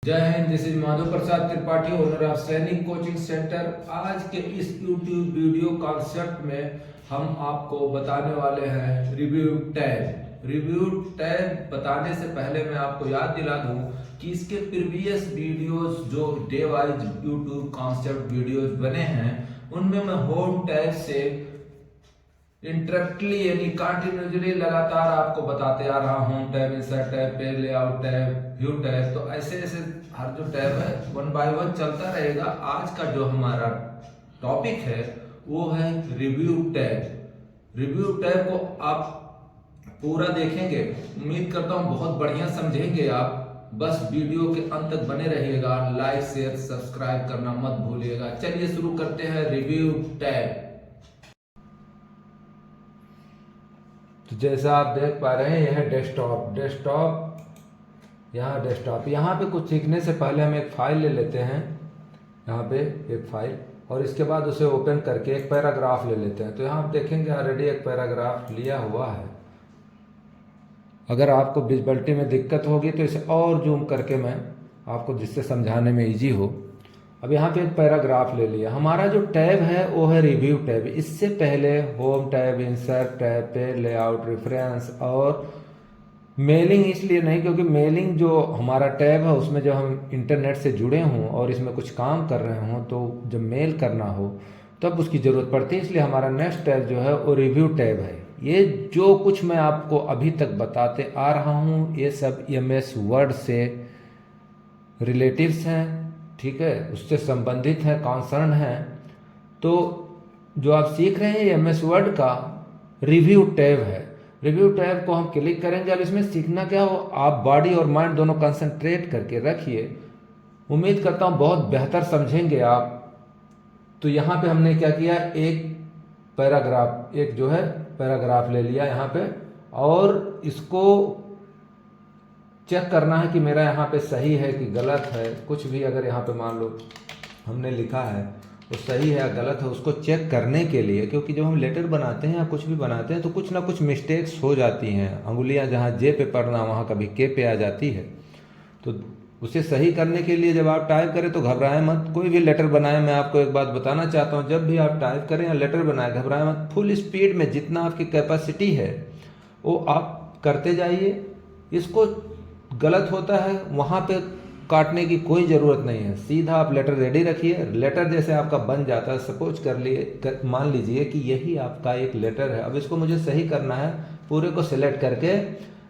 जय Hind. This is Madhav Prasad Tripathi, owner of सैनिक coaching centre. आज के इस YouTube वीडियो कॉन्सेप्ट में हम आपको बताने वाले हैं रिव्यू टैब। रिव्यू टैब बताने से पहले मैं आपको याद दिला दूं कि इसके प्रीवियस वीडियोस जो day wise YouTube concept videos बने हैं उनमें मैं होम टैब से इंटरप्टली यानी कंटिन्यूसली लगातार आपको बताते आ रहा हूं। Tab, insert tab, page layout tab, view tab, तो ऐसे ऐसे हर जो टैब है वन बाय वन चलता रहेगा। आज का जो हमारा टॉपिक है वो है रिव्यू टैब। रिव्यू टैब को आप पूरा देखेंगे, उम्मीद करता हूं बहुत बढ़िया समझेंगे आप। बस वीडियो के अंत तक बने रहिएगा। लाइक शेयर सब्सक्राइब करना मत भूलिएगा। चलिए शुरू करते हैं रिव्यू टैब। तो जैसा आप देख पा रहे हैं यह है डेस्कटॉप। यहाँ पे कुछ सीखने से पहले हम एक फाइल ले लेते हैं। यहाँ पे एक फाइल, और इसके बाद उसे ओपन करके एक पैराग्राफ ले लेते हैं। तो यहाँ आप देखेंगे ऑलरेडी एक पैराग्राफ लिया हुआ है। अगर आपको विजिबिलिटी में दिक्कत होगी तो इसे और जूम करके मैं आपको जिससे समझाने में ईजी हो। अब यहाँ पे एक पैराग्राफ ले लिया। हमारा जो टैब है वो है रिव्यू टैब। इससे पहले home tab, insert tab, page layout, reference और मेलिंग इसलिए नहीं क्योंकि मेलिंग जो हमारा टैब है उसमें जब हम इंटरनेट से जुड़े हों और इसमें कुछ काम कर रहे हों तो जब मेल करना हो तब उसकी ज़रूरत पड़ती है। इसलिए हमारा नेक्स्ट टैब जो है वो रिव्यू टैब है। ये जो कुछ मैं आपको अभी तक बताते आ रहा हूँ ये सब MS वर्ड से रिलेटिव्स हैं, ठीक है, उससे संबंधित है, कॉन्सर्न है। तो जो आप सीख रहे हैं ये MS वर्ड का रिव्यू टैब है। रिव्यू टैब को हम क्लिक करेंगे। अब इसमें सीखना क्या हो, आप बॉडी और माइंड दोनों कंसंट्रेट करके रखिए। उम्मीद करता हूँ बहुत बेहतर समझेंगे आप। तो यहाँ पे हमने क्या किया, एक पैराग्राफ ले लिया यहाँ पे, और इसको चेक करना है कि मेरा यहाँ पे सही है कि गलत है। कुछ भी अगर यहाँ पे मान लो हमने लिखा है वो सही है या गलत है, उसको चेक करने के लिए, क्योंकि जब हम लेटर बनाते हैं या कुछ भी बनाते हैं तो कुछ ना कुछ मिस्टेक्स हो जाती हैं। अंगुलियाँ जहाँ जे पे पढ़ना वहाँ कभी के पे आ जाती है। तो उसे सही करने के लिए जब आप टाइप करें तो घबराएं मत। कोई भी लेटर बनाएं, मैं आपको एक बात बताना चाहता हूँ, जब भी आप टाइप करें या लेटर बनाएं घबराएं मत। फुल स्पीड में जितना आपकी कैपेसिटी है वो आप करते जाइए। इसको गलत होता है वहाँ पे काटने की कोई ज़रूरत नहीं है। सीधा आप लेटर रेडी रखिए। लेटर जैसे आपका बन जाता है, सपोज मान लीजिए कि यही आपका एक लेटर है। अब इसको मुझे सही करना है, पूरे को सिलेक्ट करके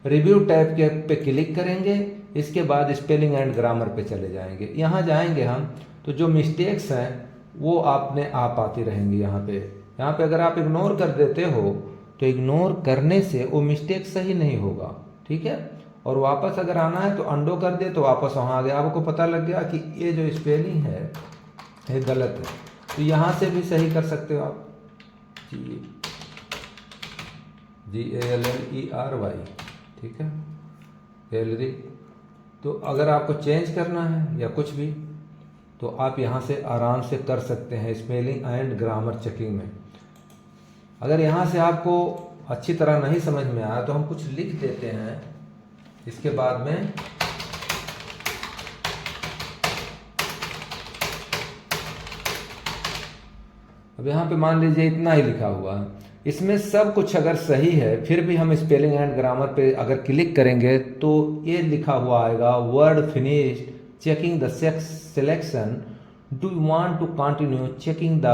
रिव्यू टैब के पे क्लिक करेंगे। इसके बाद स्पेलिंग एंड ग्रामर पे चले जाएंगे। यहाँ जाएंगे हम तो जो मिस्टेक्स हैं वो आपने आप आती रहेंगी। यहाँ पे अगर आप इग्नोर कर देते हो तो इग्नोर करने से वो मिस्टेक सही नहीं होगा, ठीक है। और वापस अगर आना है तो अंडो कर दे तो वापस वहाँ आ गया। आपको पता लग गया कि ये जो स्पेलिंग है ये गलत है, तो यहाँ से भी सही कर सकते हो आप। GALLERY, ठीक है, गैलरी। तो अगर आपको चेंज करना है या कुछ भी तो आप यहाँ से आराम से कर सकते हैं स्पेलिंग एंड ग्रामर चेकिंग में। अगर यहाँ से आपको अच्छी तरह नहीं समझ में आया तो हम कुछ लिख देते हैं इसके बाद में। अब यहाँ पे मान लीजिए इतना ही लिखा हुआ है, इसमें सब कुछ अगर सही है फिर भी हम स्पेलिंग एंड ग्रामर पे अगर क्लिक करेंगे तो ये लिखा हुआ आएगा word finished checking the selection, do you want to continue checking the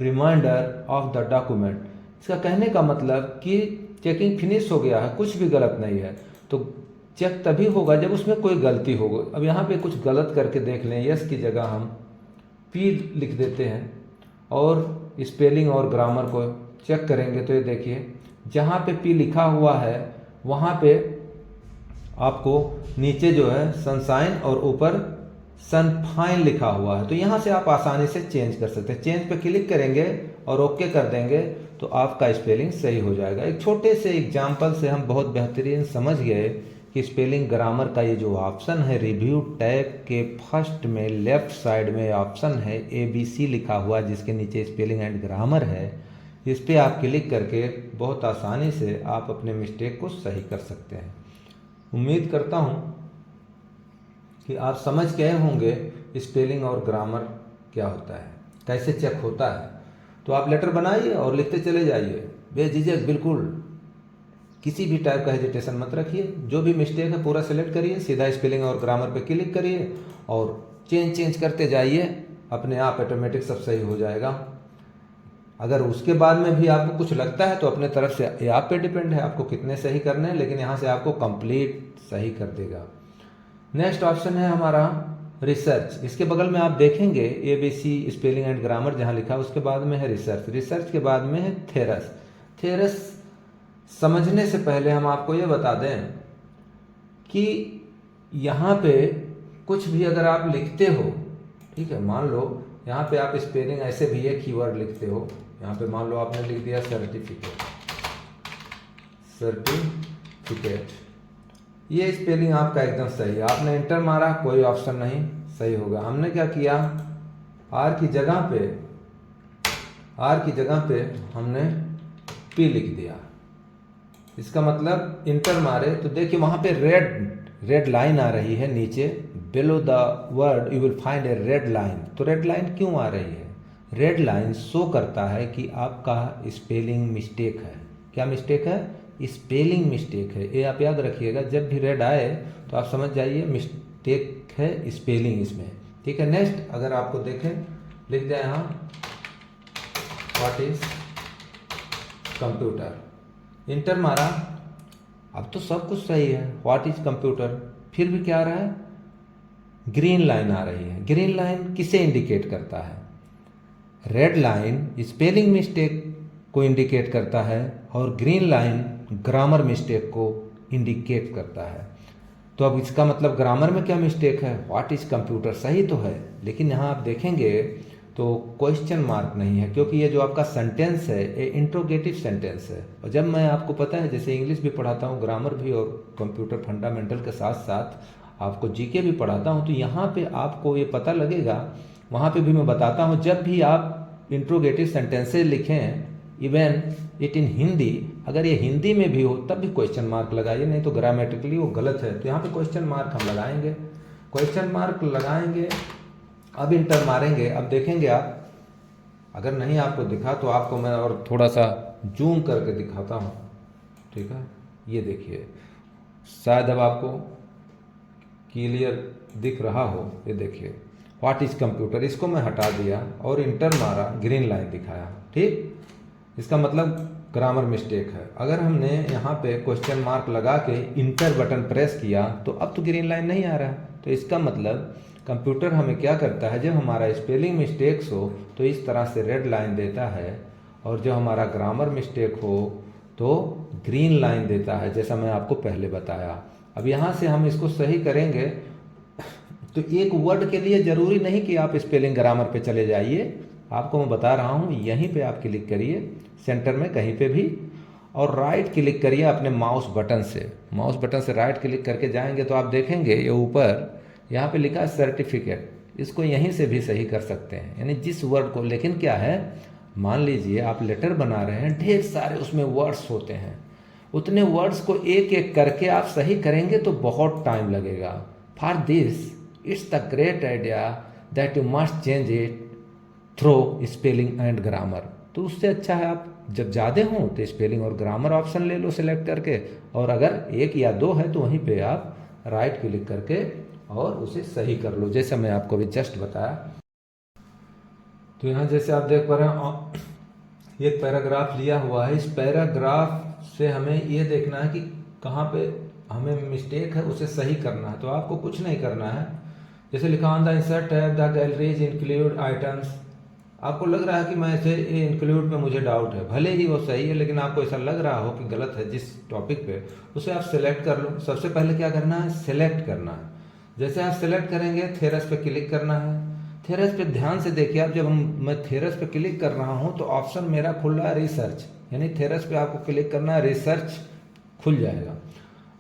reminder of the document. इसका कहने का मतलब कि चेकिंग फिनिश हो गया है, कुछ भी गलत नहीं है। तो चेक तभी होगा जब उसमें कोई गलती होगी। अब यहाँ पे कुछ गलत करके देख लें। यस की जगह हम पी लिख देते हैं और स्पेलिंग और ग्रामर को चेक करेंगे तो ये देखिए जहाँ पे पी लिखा हुआ है वहाँ पे आपको नीचे जो है सनशाइन और ऊपर सनफाइन लिखा हुआ है। तो यहाँ से आप आसानी से चेंज कर सकते हैं। चेंज पे क्लिक करेंगे और ओके कर देंगे तो आपका स्पेलिंग सही हो जाएगा। एक छोटे से एग्जाम्पल से हम बहुत बेहतरीन समझ गए कि स्पेलिंग ग्रामर का ये जो ऑप्शन है रिव्यू टैब के फर्स्ट में लेफ्ट साइड में ऑप्शन है ABC लिखा हुआ जिसके नीचे स्पेलिंग एंड ग्रामर है। इस पर आप क्लिक करके बहुत आसानी से आप अपने मिस्टेक को सही कर सकते हैं। उम्मीद करता हूँ कि आप समझ गए होंगे स्पेलिंग और ग्रामर क्या होता है, कैसे चेक होता है। तो आप लेटर बनाइए और लिखते चले जाइए बेझिझक, बिल्कुल किसी भी टाइप का हेजिटेशन मत रखिए। जो भी मिस्टेक है पूरा सेलेक्ट करिए, सीधा स्पेलिंग और ग्रामर पे क्लिक करिए और चेंज करते जाइए, अपने आप ऑटोमेटिक सब सही हो जाएगा। अगर उसके बाद में भी आपको कुछ लगता है तो अपने तरफ से ये आप पे डिपेंड है आपको कितने सही करने हैं, लेकिन यहाँ से आपको कंप्लीट सही कर देगा। नेक्स्ट ऑप्शन है हमारा रिसर्च। इसके बगल में आप देखेंगे ABC स्पेलिंग एंड ग्रामर जहाँ लिखा है, उसके बाद में है रिसर्च। रिसर्च के बाद में है थेरस। थेरस समझने से पहले हम आपको ये बता दें कि यहाँ पे कुछ भी अगर आप लिखते हो, ठीक है, मान लो यहाँ पे आप स्पेलिंग ऐसे भी एक कीवर्ड लिखते हो, यहाँ पे मान लो आपने लिख दिया सर्टिफिकेट, ये स्पेलिंग आपका एकदम सही है, आपने इंटर मारा कोई ऑप्शन नहीं सही होगा। हमने क्या किया, आर की जगह पे हमने P लिख दिया। इसका मतलब इंटर मारे तो देखिए वहाँ पे रेड लाइन आ रही है नीचे, below the word you will find A red line. तो रेड लाइन क्यों आ रही है? रेड लाइन शो करता है कि आपका स्पेलिंग मिस्टेक है। क्या मिस्टेक है? स्पेलिंग मिस्टेक है। ये आप याद रखिएगा, जब भी रेड आए तो आप समझ जाइए मिस्टेक है स्पेलिंग इसमें, ठीक है। नेक्स्ट अगर आपको देखें, लिख दिया यहाँ व्हाट इज कंप्यूटर, इंटर मारा, अब तो सब कुछ सही है, व्हाट इज कंप्यूटर, फिर भी क्या आ रहा है, ग्रीन लाइन आ रही है। ग्रीन लाइन किसे इंडिकेट करता है? रेड लाइन स्पेलिंग मिस्टेक को इंडिकेट करता है और ग्रीन लाइन ग्रामर मिस्टेक को इंडिकेट करता है। तो अब इसका मतलब ग्रामर में क्या मिस्टेक है? व्हाट इज कंप्यूटर सही तो है, लेकिन यहाँ आप देखेंगे तो क्वेश्चन मार्क नहीं है, क्योंकि ये जो आपका सेंटेंस है ये इंट्रोगेटिव सेंटेंस है। और जब मैं आपको पता है जैसे इंग्लिश भी पढ़ाता हूँ, ग्रामर भी और कंप्यूटर फंडामेंटल के साथ साथ आपको जीके भी पढ़ाता हूँ, तो यहाँ पे आपको ये पता लगेगा, वहाँ पे भी मैं बताता हूँ, जब भी आप इंट्रोगेटिव सेंटेंसेज लिखें इवन इट इन हिंदी, अगर ये हिंदी में भी हो तब भी क्वेश्चन मार्क लगाइए, नहीं तो ग्रामेटिकली वो गलत है। तो यहाँ पे क्वेश्चन मार्क हम लगाएंगे, क्वेश्चन मार्क लगाएंगे, अब इंटर मारेंगे। अब देखेंगे आप, अगर नहीं आपको दिखा तो आपको मैं और थोड़ा सा जूम करके दिखाता हूँ, ठीक है। ये देखिए, शायद अब आपको क्लियर दिख रहा हो, ये देखिए व्हाट इज कंप्यूटर, इसको मैं हटा दिया और इंटर मारा, ग्रीन लाइन दिखाया, ठीक। इसका मतलब ग्रामर मिस्टेक है। अगर हमने यहाँ पे क्वेश्चन मार्क लगा के इंटर बटन प्रेस किया तो अब तो ग्रीन लाइन नहीं आ रहा है। तो इसका मतलब कंप्यूटर हमें क्या करता है, जब हमारा स्पेलिंग मिस्टेक्स हो तो इस तरह से रेड लाइन देता है, और जब हमारा ग्रामर मिस्टेक हो तो ग्रीन लाइन देता है, जैसा मैं आपको पहले बताया। अब यहाँ से हम इसको सही करेंगे तो एक वर्ड के लिए ज़रूरी नहीं कि आप स्पेलिंग ग्रामर पे चले जाइए, आपको मैं बता रहा हूँ, यहीं पे आप क्लिक करिए सेंटर में कहीं पे भी, और राइट क्लिक करिए अपने माउस बटन से राइट क्लिक करके जाएंगे तो आप देखेंगे ये ऊपर यहाँ पे लिखा है सर्टिफिकेट, इसको यहीं से भी सही कर सकते हैं, यानी जिस वर्ड को। लेकिन क्या है, मान लीजिए आप लेटर बना रहे हैं, ढेर सारे उसमें वर्ड्स होते हैं, उतने वर्ड्स को एक एक करके आप सही करेंगे तो बहुत टाइम लगेगा। For this it's the great idea that you must change it through spelling and grammar. तो उससे अच्छा है आप जब ज़्यादा हों तो स्पेलिंग और ग्रामर ऑप्शन ले लो सिलेक्ट करके, और अगर एक या दो है तो वहीं पे आप राइट क्लिक करके और उसे सही कर लो, जैसा मैं आपको अभी जस्ट बताया। तो यहाँ जैसे आप देख पा रहे हैं एक पैराग्राफ लिया हुआ है, इस पैराग्राफ से हमें ये देखना है कि कहाँ पे हमें मिस्टेक है, उसे सही करना है। तो आपको कुछ नहीं करना है, जैसे लिखा on the insert tab the galleries include items, आपको लग रहा है कि मैं इसे इंक्लूड पे मुझे डाउट है, भले ही वो सही है लेकिन आपको ऐसा लग रहा हो कि गलत है जिस टॉपिक पे, उसे आप सेलेक्ट कर लो। सबसे पहले क्या करना है, सेलेक्ट करना है। जैसे आप सेलेक्ट करेंगे थेरस पे क्लिक करना है। थेरस पे ध्यान से देखिए आप, जब मैं थेरस पे क्लिक कर रहा हूँ तो ऑप्शन मेरा खुल रहा है रिसर्च, यानी थेरस पे आपको क्लिक करना है, रिसर्च खुल जाएगा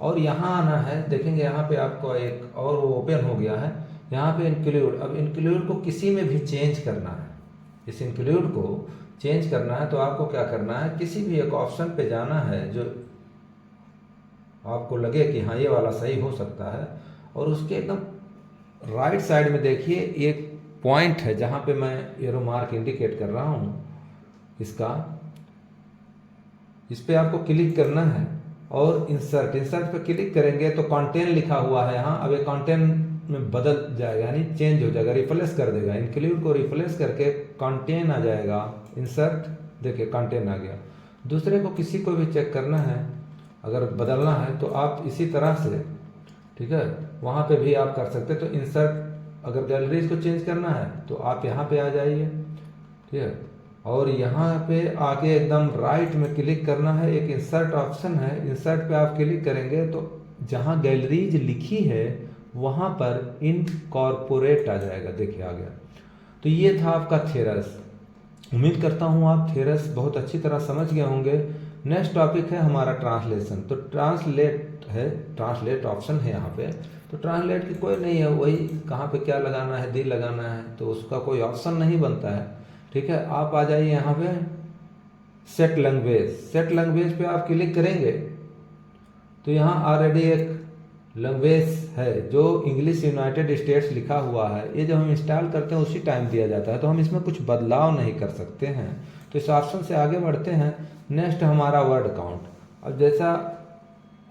और यहाँ आना है। देखेंगे यहाँ पे आपको एक और वो ओपन हो गया है, यहाँ पे इंक्लूड। अब इंक्लूड को किसी में भी चेंज करना है, इस इंक्लूड को चेंज करना है तो आपको क्या करना है, किसी भी एक ऑप्शन पे जाना है जो आपको लगे कि हाँ ये वाला सही हो सकता है, और उसके एकदम राइट साइड में देखिए एक पॉइंट है जहाँ पे मैं एरो मार्क इंडिकेट कर रहा हूँ इसका, इस पे आपको क्लिक करना है और इंसर्ट पे क्लिक करेंगे तो कंटेंट लिखा हुआ है यहाँ। अब ये कंटेंट में बदल जाएगा, यानी चेंज हो जाएगा, रिप्लेस कर देगा। इंक्लूड को रिप्लेस करके कंटेंट आ जाएगा। इंसर्ट, देखिए कंटेंट आ गया। दूसरे को किसी को भी चेक करना है, अगर बदलना है तो आप इसी तरह से, ठीक है, वहाँ पे भी आप कर सकते हैं। तो इंसर्ट, अगर गैलरीज को चेंज करना है तो आप यहाँ पे आ जाइए, ठीक है, और यहाँ पे आके एकदम राइट में क्लिक करना है। एक इंसर्ट ऑप्शन है, इंसर्ट पे आप क्लिक करेंगे तो जहाँ गैलरीज लिखी है वहाँ पर इनकॉर्पोरेट आ जाएगा। देखिए आ गया। तो ये था आपका थेरस। उम्मीद करता हूँ आप थेरस बहुत अच्छी तरह समझ गए होंगे। नेक्स्ट टॉपिक है हमारा ट्रांसलेशन। तो ट्रांसलेट है, ट्रांसलेट ऑप्शन है यहाँ पे। तो ट्रांसलेट की कोई नहीं है, वही कहाँ पे क्या लगाना है, दी लगाना है, तो उसका कोई ऑप्शन नहीं बनता है, ठीक है। आप आ जाइए यहाँ पे सेट लैंग्वेज। सेट लैंग्वेज पे आप क्लिक करेंगे तो यहाँ ऑलरेडी एक लैंग्वेज है जो इंग्लिश यूनाइटेड स्टेट्स लिखा हुआ है। ये जब हम इंस्टॉल करते हैं उसी टाइम दिया जाता है, तो हम इसमें कुछ बदलाव नहीं कर सकते हैं। तो इस ऑप्शन से आगे बढ़ते हैं। नेक्स्ट हमारा वर्ड काउंट। अब जैसा,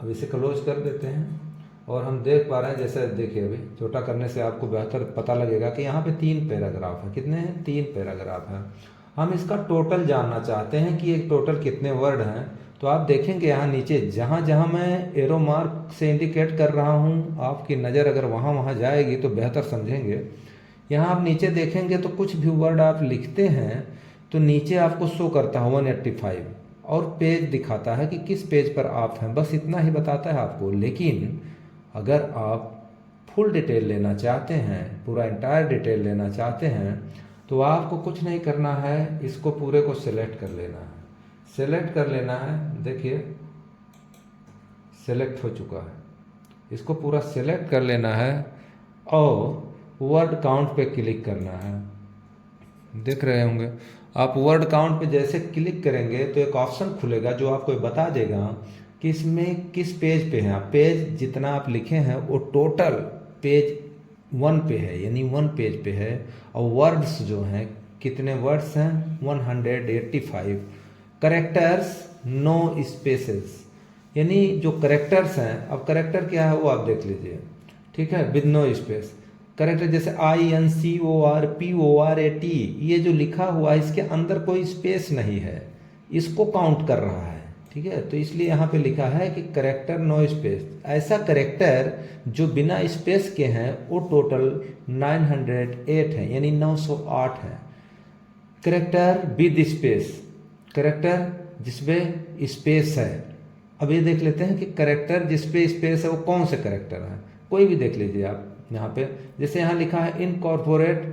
अब इसे क्लोज कर देते हैं और हम देख पा रहे हैं, जैसे देखिए अभी छोटा करने से आपको बेहतर पता लगेगा कि यहाँ पे 3 पैराग्राफ है। कितने हैं? 3 पैराग्राफ हैं। हम इसका टोटल जानना चाहते हैं कि एक टोटल कितने वर्ड हैं। तो आप देखेंगे यहाँ नीचे जहाँ जहाँ मैं एरो मार्क से इंडिकेट कर रहा हूँ, आपकी नज़र अगर वहाँ वहाँ जाएगी तो बेहतर समझेंगे। यहाँ आप नीचे देखेंगे तो कुछ भी वर्ड आप लिखते हैं तो नीचे आपको शो करता है 185 और पेज दिखाता है कि किस पेज पर आप हैं। बस इतना ही बताता है आपको। लेकिन अगर आप फुल डिटेल लेना चाहते हैं, पूरा इंटायर डिटेल लेना चाहते हैं, तो आपको कुछ नहीं करना है, इसको पूरे को सिलेक्ट कर लेना है। सेलेक्ट कर लेना है, देखिए सेलेक्ट हो चुका है। इसको पूरा सेलेक्ट कर लेना है और वर्ड काउंट पे क्लिक करना है। देख रहे होंगे आप, वर्ड काउंट पे जैसे क्लिक करेंगे तो एक ऑप्शन खुलेगा जो आपको बता देगा कि इसमें किस पेज पे हैं आप। पेज जितना आप लिखे हैं वो टोटल पेज 1 पे है, यानी 1 पेज पे है। और वर्ड्स जो हैं, कितने वर्ड्स हैं? 185। करेक्टर्स नो स्पेसेस, यानी जो करेक्टर्स हैं, अब करेक्टर क्या है वो आप देख लीजिए, ठीक है, विद नो स्पेस। करेक्टर जैसे INCORPORAT, ये जो लिखा हुआ है इसके अंदर कोई स्पेस नहीं है, इसको काउंट कर रहा है, ठीक है। तो इसलिए यहाँ पे लिखा है कि करेक्टर नो स्पेस। ऐसा करेक्टर जो बिना स्पेस के हैं वो टोटल 908 है, यानी 908 है। करेक्टर विद स्पेस, करेक्टर जिसपे स्पेस है। अब ये देख लेते हैं कि करेक्टर जिसपे स्पेस है वो कौन से करेक्टर है। कोई भी देख लीजिए आप यहाँ पे, जैसे यहाँ लिखा है incorporate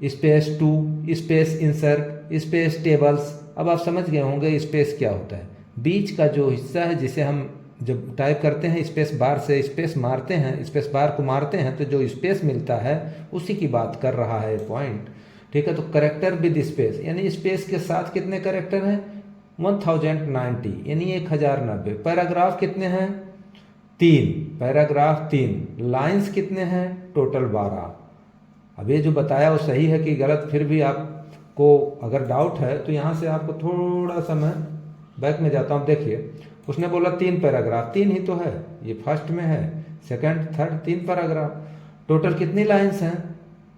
space 2 space insert space tables. अब आप समझ गए होंगे स्पेस क्या होता है। बीच का जो हिस्सा है जिसे हम जब टाइप करते हैं स्पेस बार से स्पेस मारते हैं, स्पेस बार को मारते हैं तो जो स्पेस मिलता है उसी की बात कर रहा है पॉइंट, ठीक है। तो करेक्टर विद स्पेस, यानी स्पेस के साथ कितने करेक्टर हैं? 1090, यानी 1090। पैराग्राफ कितने हैं? 3 पैराग्राफ, 3 लाइंस कितने हैं? टोटल 12। अब ये जो बताया वो सही है कि गलत, फिर भी आपको अगर डाउट है तो यहाँ से आपको थोड़ा सा मैं बैक में जाता हूँ। देखिए उसने बोला 3 पैराग्राफ, 3 ही तो है, ये फर्स्ट में है, सेकंड थर्ड 3 पैराग्राफ। टोटल कितनी लाइंस हैं?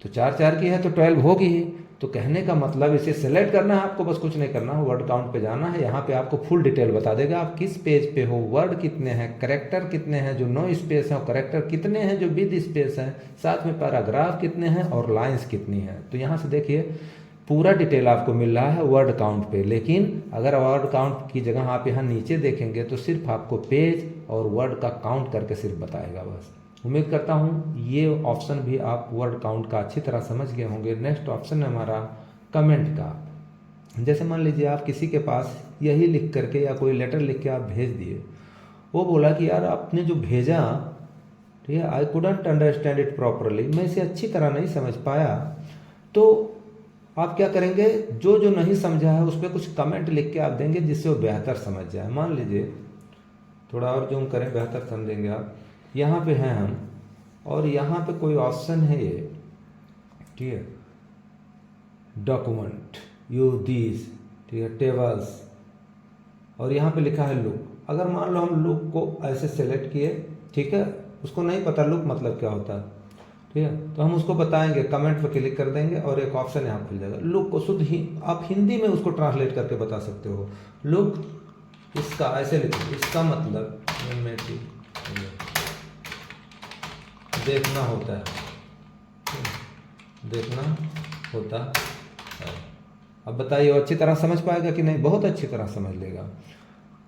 तो 4 की है तो 12 होगी ही। तो कहने का मतलब इसे सेलेक्ट करना है आपको, बस कुछ नहीं करना है, वर्ड काउंट पे जाना है। यहाँ पे आपको फुल डिटेल बता देगा आप किस पेज पे हो, वर्ड कितने हैं, करेक्टर कितने हैं जो नो स्पेस हैं, और करेक्टर कितने हैं जो विद स्पेस हैं, साथ में पैराग्राफ कितने हैं और लाइंस कितनी हैं। तो यहाँ से देखिए पूरा डिटेल आपको मिल रहा है वर्ड काउंट पे। लेकिन अगर वर्ड काउंट की जगह आप यहाँ नीचे देखेंगे तो सिर्फ आपको पेज और वर्ड का काउंट करके सिर्फ बताएगा बस। उम्मीद करता हूँ ये ऑप्शन भी आप वर्ड काउंट का अच्छी तरह समझ गए होंगे। नेक्स्ट ऑप्शन है हमारा कमेंट का। जैसे मान लीजिए आप किसी के पास यही लिख करके या कोई लेटर लिख के आप भेज दिए, वो बोला कि यार आपने जो भेजा, ठीक है, I couldn't understand it properly, मैं इसे अच्छी तरह नहीं समझ पाया। तो आप क्या करेंगे? जो जो नहीं समझा है उस पर कुछ कमेंट लिख के आप देंगे जिससे वो बेहतर समझ जाए। मान लीजिए थोड़ा और जूम करें, बेहतर समझेंगे आप। यहाँ पे हैं हम, और यहाँ पे कोई ऑप्शन है ये, ठीक है, डॉक्यूमेंट यू दीज, ठीक है, टेबल्स, और यहाँ पे लिखा है लुक। अगर मान लो हम लुक को ऐसे सेलेक्ट किए, ठीक है, उसको नहीं पता लुक मतलब क्या होता है, ठीक है, तो हम उसको बताएंगे, कमेंट पर क्लिक कर देंगे और एक ऑप्शन यहाँ खुल जाएगा। लुक को शुद्ध ही आप हिंदी में उसको ट्रांसलेट करके बता सकते हो। लुक इसका ऐसे लिखो, इसका मतलब देखना होता है, देखना होता है। अब बताइए अच्छी तरह समझ पाएगा कि नहीं? बहुत अच्छी तरह समझ लेगा।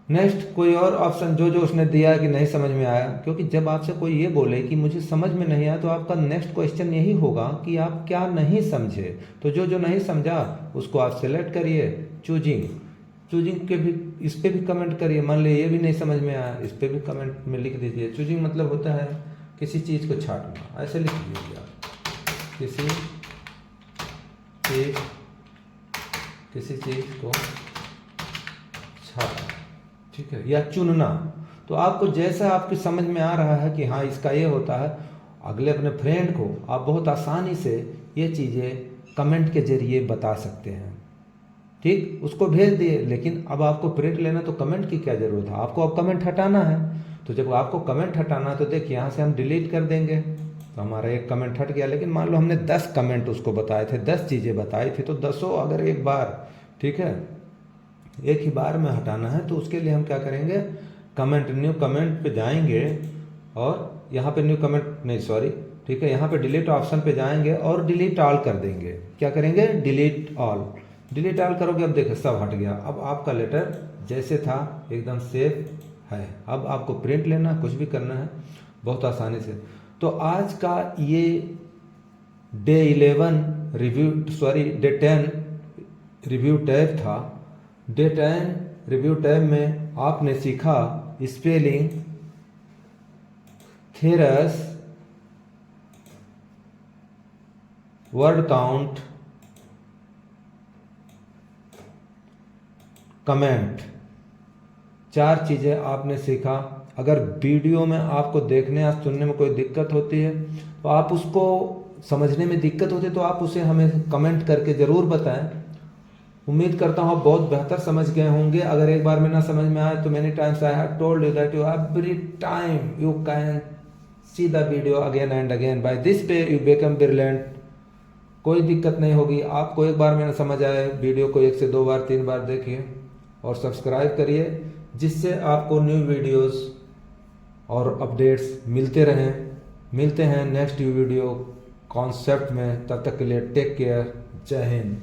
नेक्स्ट कोई और ऑप्शन जो उसने दिया है कि नहीं समझ में आया, क्योंकि जब आपसे कोई ये बोले कि मुझे समझ में नहीं आया तो आपका नेक्स्ट क्वेश्चन यही होगा कि आप क्या नहीं समझे। तो जो नहीं समझा उसको आप सिलेक्ट करिए, चूजिंग के भी इस पे भी कमेंट करिए। मान लीजिए ये भी नहीं समझ में आया, इस पे भी कमेंट में लिख दीजिए। चूजिंग मतलब होता है किसी चीज़ को छांटना, ऐसे लिख दीजिए आप, किसी चीज़ को छांटना, ठीक है, या चुनना। तो आपको जैसा आपकी समझ में आ रहा है कि हाँ इसका ये होता है, अगले अपने फ्रेंड को आप बहुत आसानी से ये चीज़ें कमेंट के जरिए बता सकते हैं, ठीक, उसको भेज दिए। लेकिन अब आपको प्रिंट लेना तो कमेंट की क्या ज़रूरत है, आपको अब कमेंट हटाना है। तो जब आपको कमेंट हटाना है तो देखिए यहाँ से हम डिलीट कर देंगे, तो हमारा एक कमेंट हट गया। लेकिन मान लो हमने 10 कमेंट उसको बताए थे, 10 चीज़ें बताई थी, तो 10 अगर एक बार, ठीक है, एक ही बार में हटाना है तो उसके लिए हम क्या करेंगे, कमेंट, न्यू कमेंट पे जाएंगे और यहाँ पे न्यू कमेंट नहीं, सॉरी, ठीक है, यहाँ पे डिलीट ऑप्शन पे जाएंगे और डिलीट ऑल कर देंगे। क्या करेंगे? डिलीट ऑल करोगे, अब देखो सब हट गया। अब आपका लेटर जैसे था एकदम सेफ है। अब आपको प्रिंट लेना, कुछ भी करना है बहुत आसानी से। तो आज का ये डे 10 रिव्यू टैब था। डे 10 रिव्यू टैब में आपने सीखा spelling, Therese, word count, comment, 4 चीज़ें आपने सीखा। अगर वीडियो में आपको देखने या सुनने में कोई दिक्कत होती है तो आप उसको समझने में दिक्कत होती है तो आप उसे हमें कमेंट करके ज़रूर बताएं। उम्मीद करता हूँ आप बहुत बेहतर समझ गए होंगे। अगर एक बार में ना समझ में आए तो many times I have told you that you every time you can see the video again and again, by this way you become brilliant. कोई दिक्कत नहीं होगी। आपको एक बार में ना समझ आए, वीडियो को 1 से 2 बार 3 बार देखिए और सब्सक्राइब करिए, जिससे आपको न्यू वीडियोस और अपडेट्स मिलते रहें। मिलते हैं नेक्स्ट वीडियो कॉन्सेप्ट में, तब तक के लिए टेक केयर, जय हिंद।